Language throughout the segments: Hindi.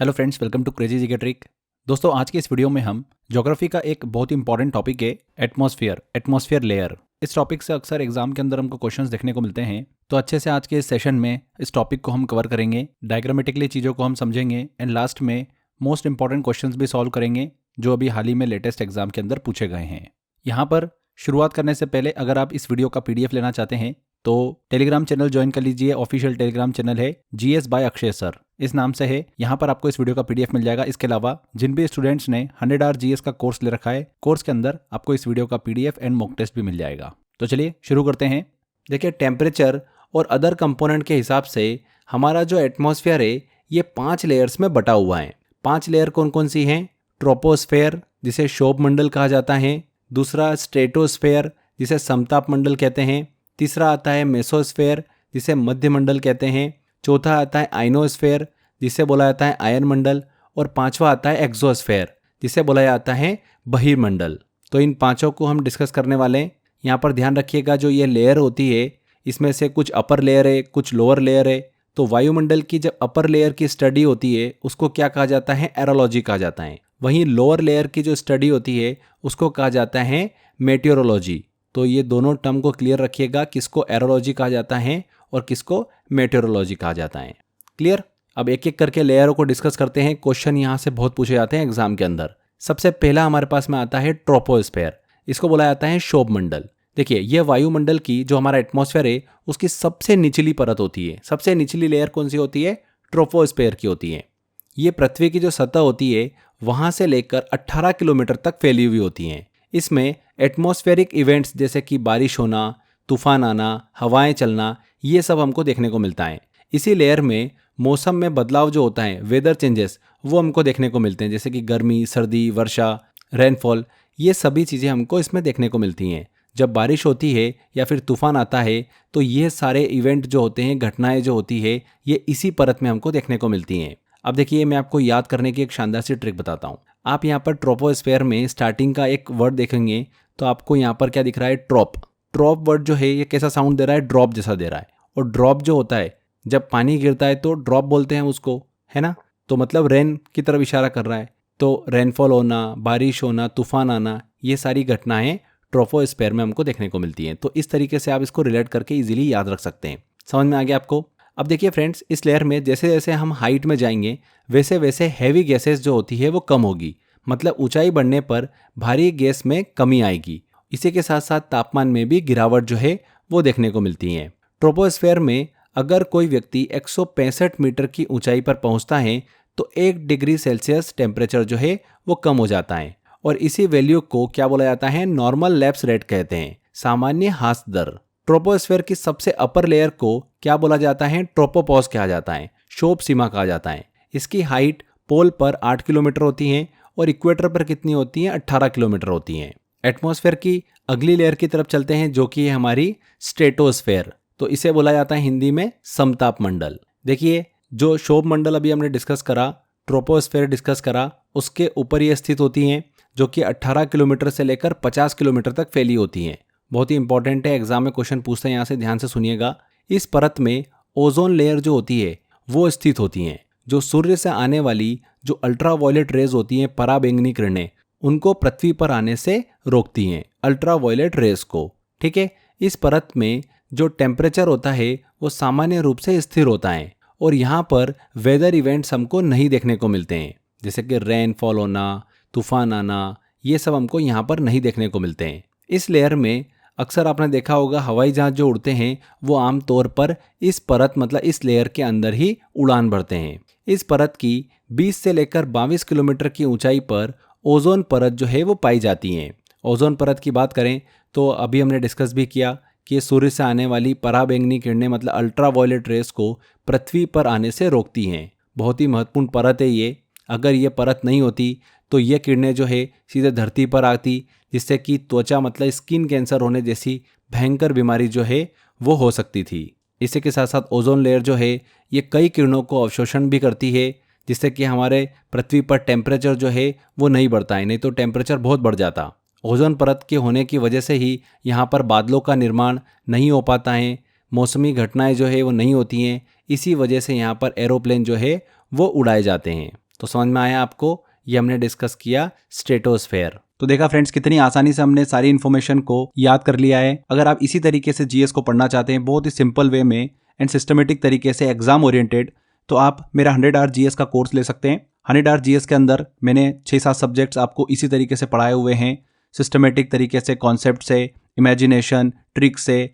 Hello friends, welcome to crazy GK trick. दोस्तों, आज के इस वीडियो में हम ज्योग्राफी का एक बहुत ही इंपॉर्टेंट टॉपिक है एटमॉस्फेयर लेयर। इस टॉपिक से अक्सर एग्जाम के अंदर हमको क्वेश्चंस देखने को मिलते हैं, तो अच्छे से आज के इस सेशन में इस टॉपिक को हम कवर करेंगे, डायग्रामेटिकली चीज़ों को हम समझेंगे एंड लास्ट में मोस्ट इंपॉर्टेंट क्वेश्चंस भी सॉल्व करेंगे जो अभी हाल ही में लेटेस्ट एग्जाम के अंदर पूछे गए हैं। यहाँ पर शुरुआत करने से पहले अगर आप इस वीडियो का PDF लेना चाहते हैं तो टेलीग्राम चैनल ज्वाइन कर लीजिए। ऑफिशियल टेलीग्राम चैनल है GS बाय अक्षय सर, इस नाम से है। यहाँ पर आपको इस वीडियो का PDF मिल जाएगा। इसके अलावा जिन भी स्टूडेंट्स ने 100 आवर GS का कोर्स ले रखा है, कोर्स के अंदर आपको इस वीडियो का PDF एंड मॉक टेस्ट भी मिल जाएगा। तो चलिए शुरू करते हैं। देखिए, टेम्परेचर और अदर कंपोनेंट के हिसाब से हमारा जो एटमॉस्फेयर है ये 5 लेयर्स में बटा हुआ है। 5 लेयर कौन कौन सी हैं? ट्रोपोस्फेयर, जिसे शोभ मंडल कहा जाता है। दूसरा स्ट्रेटोस्फेयर, जिसे समताप मंडल कहते हैं। तीसरा आता है मेसोस्फेयर, जिसे मध्य मंडल कहते हैं। चौथा आता है आइनोस्फेयर, जिसे बोला जाता है आयन मंडल। और पांचवा आता है एक्सोस्फेयर, जिसे बोला जाता है बहिर्मंडल। तो इन पांचों को हम डिस्कस करने वाले हैं। यहाँ पर ध्यान रखिएगा, जो ये लेयर होती है इसमें से कुछ अपर लेयर है, कुछ लोअर लेयर है। तो वायुमंडल की जब अपर लेयर की स्टडी होती है उसको क्या कहा जाता है? एरोलॉजी कहा जाता है। वहीं लोअर लेयर की जो स्टडी होती है उसको कहा जाता है मेटेओरोलॉजी। तो ये दोनों टर्म को क्लियर रखिएगा, किसको एरोलॉजी कहा जाता है और किसको मेटेओरोलॉजी कहा जाता है। क्लियर? अब एक एक करके लेयरों को डिस्कस करते हैं। क्वेश्चन यहाँ से बहुत पूछे जाते हैं एग्जाम के अंदर। सबसे पहला हमारे पास में आता है ट्रोपोस्फेयर। इसको बोला जाता है शोभ मंडल। देखिए, ये वायुमंडल की जो हमारा एटमॉस्फेयर है उसकी सबसे निचली परत होती है। सबसे निचली लेयर कौन सी होती है? ट्रोपोस्फेयर की होती है। ये पृथ्वी की जो सतह होती है वहां से लेकर 18 किलोमीटर तक फैली हुई होती हैं। इसमें एटमॉस्फेरिक इवेंट्स जैसे कि बारिश होना, तूफान आना, हवाएं चलना, ये सब हमको देखने को मिलता है। इसी लेयर में मौसम में बदलाव जो होता है, वेदर चेंजेस, वो हमको देखने को मिलते हैं, जैसे कि गर्मी, सर्दी, वर्षा, रेनफॉल, ये सभी चीज़ें हमको इसमें देखने को मिलती हैं। जब बारिश होती है या फिर तूफान आता है तो ये सारे इवेंट जो होते हैं, घटनाएं जो होती है, ये इसी परत में हमको देखने को मिलती हैं। अब देखिए, मैं आपको याद करने की एक शानदार सी ट्रिक बताता हूँ। आप यहाँ पर ट्रोपोस्फेयर में स्टार्टिंग का एक वर्ड देखेंगे तो आपको यहाँ पर क्या दिख रहा है? ट्रॉप। ट्रॉप वर्ड जो है ये कैसा साउंड दे रहा है? ड्रॉप जैसा दे रहा है। और ड्रॉप जो होता है, जब पानी गिरता है तो ड्रॉप बोलते हैं उसको, है ना? तो मतलब रेन की तरफ इशारा कर रहा है। तो रेनफॉल होना, बारिश होना, तूफान आना, ये सारी घटनाएं ट्रोपोस्फेयर में हमको देखने को मिलती हैं। तो इस तरीके से आप इसको रिलेट करके इजीली याद रख सकते हैं। समझ में आ गया आपको? अब देखिए फ्रेंड्स, इस लेयर में जैसे जैसे हम हाइट में जाएंगे वैसे वैसे हैवी गैसेस जो होती है वो कम होगी। मतलब ऊंचाई बढ़ने पर भारी गैस में कमी आएगी। इसी के साथ साथ तापमान में भी गिरावट जो है वो देखने को मिलती है। ट्रोपोस्फेयर में अगर कोई व्यक्ति 165 मीटर की ऊंचाई पर पहुंचता है तो 1 डिग्री सेल्सियस टेम्परेचर जो है वो कम हो जाता है। और इसी वैल्यू को क्या बोला जाता है? नॉर्मल लैप्स रेट कहते हैं, सामान्य ह्रास दर। ट्रोपोस्फेयर की सबसे अपर लेयर को क्या बोला जाता है? ट्रोपोपॉज कहा जाता है, शोभ सीमा कहा जाता है। इसकी हाइट पोल पर 8 किलोमीटर होती है और इक्वेटर पर कितनी होती है? 18 किलोमीटर होती है। एटमॉस्फेयर की अगली लेयर की तरफ चलते हैं जो कि है हमारी स्ट्रेटोस्फेयर। तो इसे बोला जाता है हिंदी में समताप मंडल। देखिए, जो शोभ मंडल अभी हमने डिस्कस करा, ट्रोपोस्फेयर डिस्कस करा, उसके ऊपर ये स्थित होती हैं जो कि 18 किलोमीटर से लेकर 50 किलोमीटर तक फैली होती हैं। बहुत ही इंपॉर्टेंट है, एग्जाम में क्वेश्चन पूछते हैं, यहाँ से ध्यान से सुनिएगा। इस परत में ओजोन लेयर जो होती है वो स्थित होती हैं, जो सूर्य से आने वाली जो अल्ट्रावायलेट रेज होती हैं, पराबैंगनी किरणें, उनको पृथ्वी पर आने से रोकती हैं, अल्ट्रावायलेट रेज को। ठीक है? इस परत में जो टेम्परेचर होता है वो सामान्य रूप से स्थिर होता है और यहाँ पर वेदर इवेंट्स हमको नहीं देखने को मिलते हैं, जैसे कि रेनफॉल होना, तूफान आना, ये सब हमको यहाँ पर नहीं देखने को मिलते हैं। इस लेयर में अक्सर आपने देखा होगा हवाई जहाज जो उड़ते हैं वो आमतौर पर इस परत मतलब इस लेयर के अंदर ही उड़ान भरते हैं। इस परत की 20 से लेकर 22 किलोमीटर की ऊंचाई पर ओजोन परत जो है वो पाई जाती है। ओजोन परत की बात करें तो अभी हमने डिस्कस भी किया कि सूर्य से आने वाली पराबैंगनी किरणें मतलब अल्ट्रावायलेट रेस को पृथ्वी पर आने से रोकती हैं। बहुत ही महत्वपूर्ण परत है ये। अगर ये परत नहीं होती तो ये किरणें जो है सीधे धरती पर आती, जिससे कि त्वचा मतलब स्किन कैंसर होने जैसी भयंकर बीमारी जो है वो हो सकती थी। इसी के साथ साथ ओजोन लेयर जो है ये कई किरणों को अवशोषण भी करती है, जिससे कि हमारे पृथ्वी पर टेम्परेचर जो है वो नहीं बढ़ता है, नहीं तो टेम्परेचर बहुत बढ़ जाता। ओजोन परत के होने की वजह से ही यहाँ पर बादलों का निर्माण नहीं हो पाता है, मौसमी घटनाएं जो है वो नहीं होती हैं। इसी वजह से यहाँ पर एरोप्लेन जो है वो उड़ाए जाते हैं। तो समझ में आया आपको, ये हमने डिस्कस किया स्ट्रेटोस्फेयर। तो देखा फ्रेंड्स, कितनी आसानी से हमने सारी इन्फॉर्मेशन को याद कर लिया है। अगर आप इसी तरीके से जीएस को पढ़ना चाहते हैं बहुत ही सिंपल वे में एंड सिस्टमेटिक तरीके से एग्जाम ओरिएंटेड, तो आप मेरा 100 आवर जीएस का कोर्स ले सकते हैं। 100 आवर जीएस के अंदर मैंने 6-7 सब्जेक्ट्स आपको इसी तरीके से पढ़ाए हुए हैं, सिस्टमेटिक तरीके से, कॉन्सेप्ट से, इमेजिनेशन, ट्रिक से,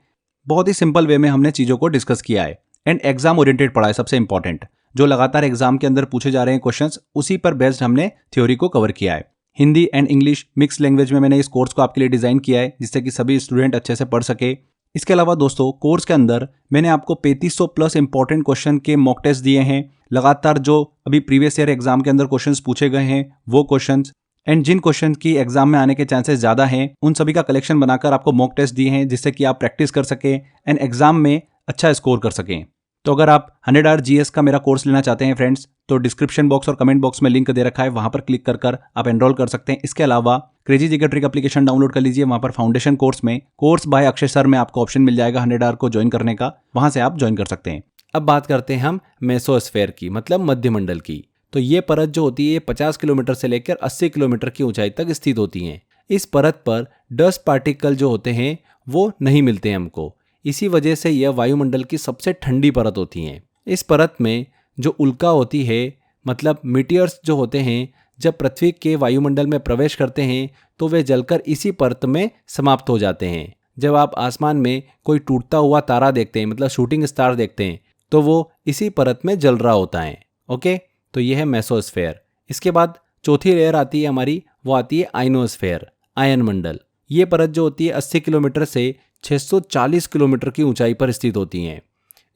बहुत ही सिंपल वे में हमने चीज़ों को डिस्कस किया है एंड एग्जाम ओरिएंटेड पढ़ा है। सबसे इंपॉर्टेंट जो लगातार एग्जाम के अंदर पूछे जा रहे हैं क्वेश्चंस, उसी पर बेस्ड हमने थ्योरी को कवर किया है। Hindi and English mix language में मैंने इस कोर्स को आपके लिए डिजाइन किया है, जिससे कि सभी स्टूडेंट अच्छे से पढ़ सके। इसके अलावा दोस्तों, कोर्स के अंदर मैंने आपको 3500 प्लस इंपॉर्टेंट क्वेश्चन के मॉक टेस्ट दिए हैं। लगातार जो अभी प्रीवियस ईयर एग्जाम के अंदर क्वेश्चंस पूछे गए हैं वो क्वेश्चंस एंड जिन क्वेश्चन की एग्जाम में आने के चांसेस ज्यादा हैं, उन सभी का कलेक्शन बनाकर आपको मॉक टेस्ट दिए हैं, जिससे कि आप प्रैक्टिस कर सकें एंड एग्जाम में अच्छा स्कोर कर सकें। तो अगर आप 100 आवर जीएस का मेरा कोर्स लेना चाहते हैं फ्रेंड्स, तो डिस्क्रिप्शन बॉक्स और कमेंट बॉक्स में लिंक दे रखा है, वहां पर क्लिक कर आप एनरोल कर सकते हैं। इसके अलावा crazy GK trick application download कर लीजिए, वहां पर फाउंडेशन कोर्स में कोर्स बाय अक्षय सर में आपको ऑप्शन मिल जाएगा 100 आवर को ज्वाइन करने का, वहां से आप ज्वाइन कर सकते हैं। अब बात करते हैं हम मेसोस्फेयर की, मतलब मध्यमंडल की। तो ये परत जो होती है 50 किलोमीटर से लेकर 80 किलोमीटर की ऊंचाई तक स्थित होती हैं। इस परत पर डस्ट पार्टिकल जो होते हैं वो नहीं मिलते हैं हमको, इसी वजह से यह वायुमंडल की सबसे ठंडी परत होती है। इस परत में जो उल्का होती है, मतलब मीटियर्स जो होते हैं, जब पृथ्वी के वायुमंडल में प्रवेश करते हैं तो वे जलकर इसी परत में समाप्त हो जाते हैं। जब आप आसमान में कोई टूटता हुआ तारा देखते हैं, मतलब शूटिंग स्टार देखते हैं, तो वो इसी परत में जल रहा होता है। ओके, तो ये है मेसोस्फेयर। इसके बाद चौथी लेयर आती है हमारी, वो आती है आयनोस्फेयर, आयन मंडल। ये परत जो होती है 80 किलोमीटर से 640 किलोमीटर की ऊंचाई पर स्थित होती हैं।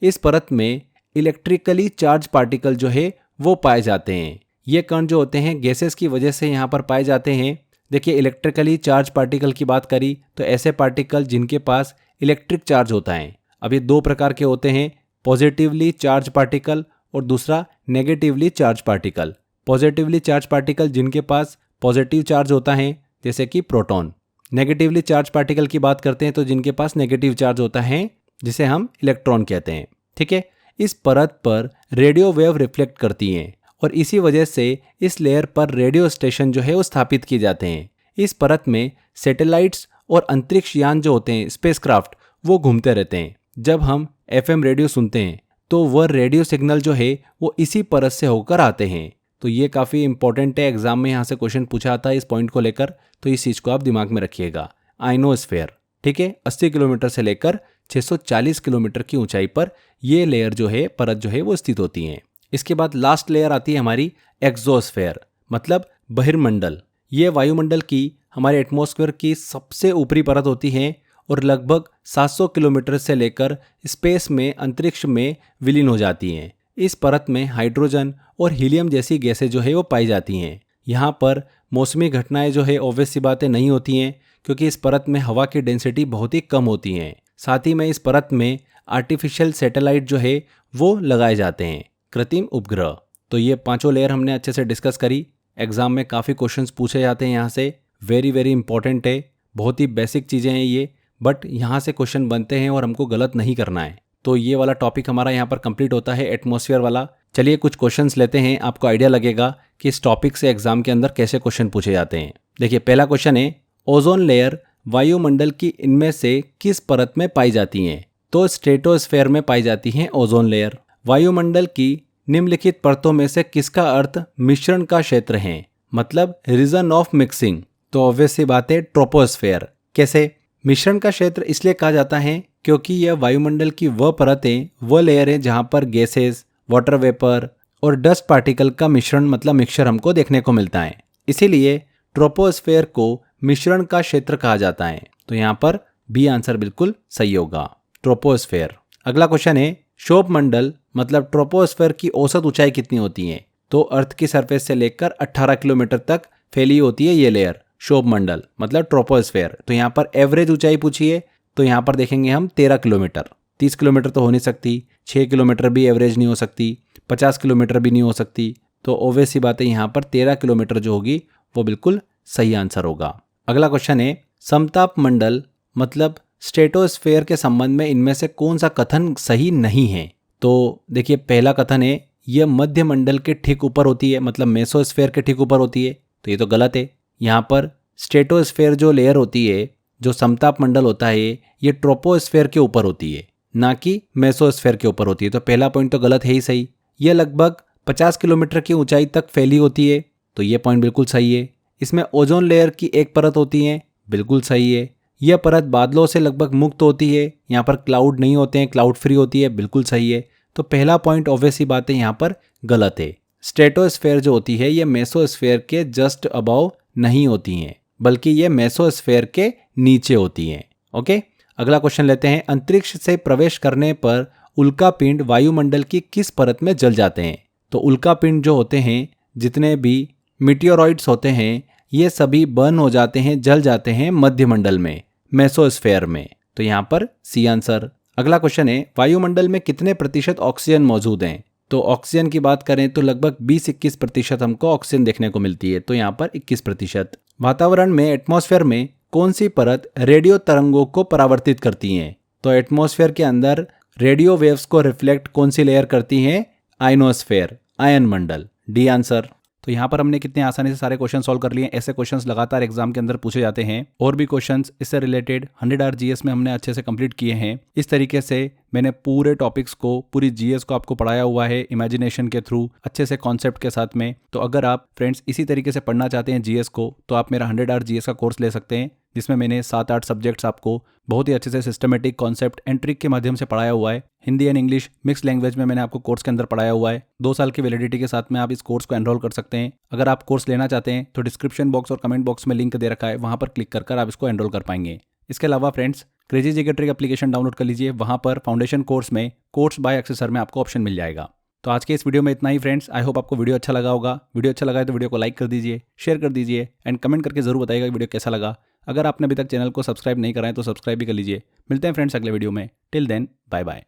इस परत में इलेक्ट्रिकली चार्ज पार्टिकल जो है वो पाए जाते हैं। ये कण जो होते हैं गैसेस की वजह से यहाँ पर पाए जाते हैं। देखिए, इलेक्ट्रिकली चार्ज पार्टिकल की बात करी तो ऐसे पार्टिकल जिनके पास इलेक्ट्रिक चार्ज होता है। अब ये दो प्रकार के होते हैं, पॉजिटिवली चार्ज पार्टिकल और दूसरा negatively charge particle. Positively charge particle जिनके पास पॉजिटिव चार्ज होता है, जैसे कि प्रोटॉन। नेगेटिवली चार्ज पार्टिकल की बात करते हैं तो जिनके पास नेगेटिव चार्ज होता है, जिसे हम इलेक्ट्रॉन कहते हैं। ठीक है, इस परत पर रेडियो वेव रिफ्लेक्ट करती हैं और इसी वजह से इस लेयर पर रेडियो स्टेशन जो है वो स्थापित किए जाते हैं। इस परत में सैटेलाइट्स और अंतरिक्ष यान जो होते हैं, स्पेसक्राफ्ट, वो घूमते रहते हैं। जब हम एफएम रेडियो सुनते हैं तो वह रेडियो सिग्नल जो है वो इसी परत से होकर आते हैं। तो ये काफ़ी इंपॉर्टेंट है, एग्जाम में यहाँ से क्वेश्चन पूछा आता है इस पॉइंट को लेकर, तो इस चीज़ को आप दिमाग में रखिएगा। आयनोस्फेयर, ठीक है, 80 किलोमीटर से लेकर 640 किलोमीटर की ऊंचाई पर ये लेयर जो है, परत जो है वो स्थित होती है। इसके बाद लास्ट लेयर आती है हमारी एक्सोस्फेयर, मतलब बहिर्मंडल। ये वायुमंडल की, हमारे एटमॉस्फेयर की सबसे ऊपरी परत होती है और लगभग 700 किलोमीटर से लेकर स्पेस में, अंतरिक्ष में विलीन हो जाती हैं। इस परत में हाइड्रोजन और हीलियम जैसी गैसें जो है वो पाई जाती हैं। यहाँ पर मौसमी घटनाएं जो है ऑब्वियस सी बातें नहीं होती हैं, क्योंकि इस परत में हवा की डेंसिटी बहुत ही कम होती है। साथ ही में इस परत में आर्टिफिशियल सैटेलाइट जो है वो लगाए जाते हैं, कृत्रिम उपग्रह। तो ये पांचों लेयर हमने अच्छे से डिस्कस करी। एग्जाम में काफ़ी क्वेश्चंस पूछे जाते हैं यहाँ से, वेरी वेरी इंपॉर्टेंट है, बहुत ही बेसिक चीज़ें हैं ये, बट यहाँ से क्वेश्चन बनते हैं और हमको गलत नहीं करना है। तो ये वाला टॉपिक हमारा यहाँ पर कंप्लीट होता है, एटमॉस्फेयर वाला। चलिए कुछ क्वेश्चंस लेते हैं, आपको आइडिया लगेगा कि इस टॉपिक से एग्जाम के अंदर कैसे क्वेश्चन पूछे जाते हैं। देखिए, पहला क्वेश्चन है, ओजोन लेयर वायुमंडल की इनमें से किस परत में पाई जाती हैं? तो स्ट्रेटोस्फेयर में पाई जाती हैं ओजोन लेयर। वायुमंडल की निम्नलिखित परतों में से किसका अर्थ मिश्रण का क्षेत्र है, मतलब रीजन ऑफ मिक्सिंग? तो ऑब्वियस सी बात है, ट्रोपोस्फेयर। कैसे? मिश्रण का क्षेत्र इसलिए कहा जाता है क्योंकि यह वायुमंडल की वह परतें, वह लेयर है जहां पर गैसेस, वाटर वेपर और डस्ट पार्टिकल का मिश्रण, मतलब मिक्सचर हमको देखने को मिलता है। इसीलिए ट्रोपोस्फेयर को मिश्रण का क्षेत्र कहा जाता है। तो यहाँ पर बी आंसर बिल्कुल सही होगा, ट्रोपोस्फेयर। अगला क्वेश्चन है, क्षोभ मंडल मतलब ट्रोपोस्फेयर की औसत ऊंचाई कितनी होती है? तो अर्थ की सरफेस से लेकर 18 किलोमीटर तक फैली होती है ये लेयर, क्षोभ मंडल मतलब ट्रोपोस्फेयर। तो यहाँ पर एवरेज ऊंचाई पूछी है, तो यहाँ पर देखेंगे हम 13 किलोमीटर। 30 किलोमीटर तो हो नहीं सकती, 6 किलोमीटर भी एवरेज नहीं हो सकती, 50 किलोमीटर भी नहीं हो सकती। तो ऑब्वियस सी बात है, यहाँ पर 13 किलोमीटर जो होगी वो बिल्कुल सही आंसर होगा। अगला क्वेश्चन है, समताप मंडल मतलब स्ट्रेटोस्फेयर के संबंध में इनमें से कौन सा कथन सही नहीं है? तो देखिए, पहला कथन है यह मध्य मंडल के ठीक ऊपर होती है, मतलब मेसोस्फेयर के ठीक ऊपर होती है, तो ये तो गलत है। यहाँ पर स्ट्रेटोस्फेयर जो लेयर होती है, जो समताप मंडल होता है, ये ट्रोपोस्फेयर के ऊपर होती है, ना कि मेसोस्फेयर के ऊपर होती है। तो पहला पॉइंट तो गलत है ही सही। यह लगभग 50 किलोमीटर की ऊंचाई तक फैली होती है, तो ये पॉइंट बिल्कुल सही है। इसमें ओजोन लेयर की एक परत होती है, बिल्कुल सही है। यह परत बादलों से लगभग मुक्त होती है, यहाँ पर क्लाउड नहीं होते हैं, क्लाउड फ्री होती है, बिल्कुल सही है। तो पहला पॉइंट ऑब्वियस सी बात है यहाँ पर गलत है। स्ट्रेटोस्फेयर जो होती है ये मेसोस्फेयर के जस्ट अबव नहीं होती हैं, बल्कि ये मेसोस्फेयर के नीचे होती हैं। ओके, अगला क्वेश्चन लेते हैं। अंतरिक्ष से प्रवेश करने पर उल्कापिंड वायुमंडल की किस परत में जल जाते हैं? तो उल्कापिंड जो होते हैं, जितने भी मीटियोरॉइड्स होते हैं, ये सभी बर्न हो जाते हैं, जल जाते हैं मध्यमंडल में, मेसोस्फेयर में। तो यहाँ पर सी आंसर। अगला क्वेश्चन है, वायुमंडल में कितने प्रतिशत ऑक्सीजन मौजूद हैं? तो ऑक्सीजन की बात करें तो लगभग 20-21% हमको ऑक्सीजन देखने को मिलती है, तो यहाँ पर 21%। वातावरण में, एटमॉस्फेयर में कौन सी परत रेडियो तरंगों को परावर्तित करती हैं? तो एटमॉस्फेयर के अंदर रेडियो वेव्स को रिफ्लेक्ट कौन सी लेयर करती है? आयनोस्फेयर, आयन मंडल, डी आंसर। तो यहाँ पर हमने कितने आसानी से सारे क्वेश्चन सॉल्व कर लिए। ऐसे क्वेश्चंस लगातार एग्जाम के अंदर पूछे जाते हैं, और भी क्वेश्चंस इससे रिलेटेड 100 आवर जीएस में हमने अच्छे से कंप्लीट किए हैं। इस तरीके से मैंने पूरे टॉपिक्स को, पूरी जीएस को आपको पढ़ाया हुआ है इमेजिनेशन के थ्रू, अच्छे से कॉन्सेप्ट के साथ में। तो अगर आप फ्रेंड्स इसी तरीके से पढ़ना चाहते हैं जीएस को, तो आप मेरा 100 आवर जीएस का कोर्स ले सकते हैं, जिसमें मैंने 7-8 सब्जेक्ट्स आपको बहुत ही अच्छे से सिस्टमेटिक कॉन्सेप्ट एंड ट्रिक के माध्यम से पढ़ाया हुआ है। Hindi and English mix language में मैंने आपको कोर्स के अंदर पढ़ाया हुआ है। 2 साल की वैलिडिटी के साथ में आप इस कोर्स को एनरोल कर सकते हैं। अगर आप कोर्स लेना चाहते हैं तो डिस्क्रिप्शन बॉक्स और कमेंट बॉक्स में लिंक दे रखा है, वहां पर क्लिक कर आप इसको एनरोल कर पाएंगे। इसके अलावा friends, crazy GK trick application download कर लीजिए, वहां पर फाउंडेशन कोर्स में कोर्स बाय एक्सेस सर में आपको ऑप्शन मिल जाएगा। तो आज के इस वीडियो में इतना ही फ्रेंड्स। आई होप आपको वीडियो अच्छा लगा होगा। वीडियो अच्छा लगा है तो वीडियो को लाइक कर दीजिए, शेयर कर दीजिए एंड कमेंट करके जरूर बताइएगा कि वीडियो कैसा लगा। अगर आपने अभी तक चैनल को सब्सक्राइब नहीं करा है तो सब्सक्राइब भी कर लीजिए। मिलते हैं फ्रेंड्स अगले वीडियो में। Till then, bye bye.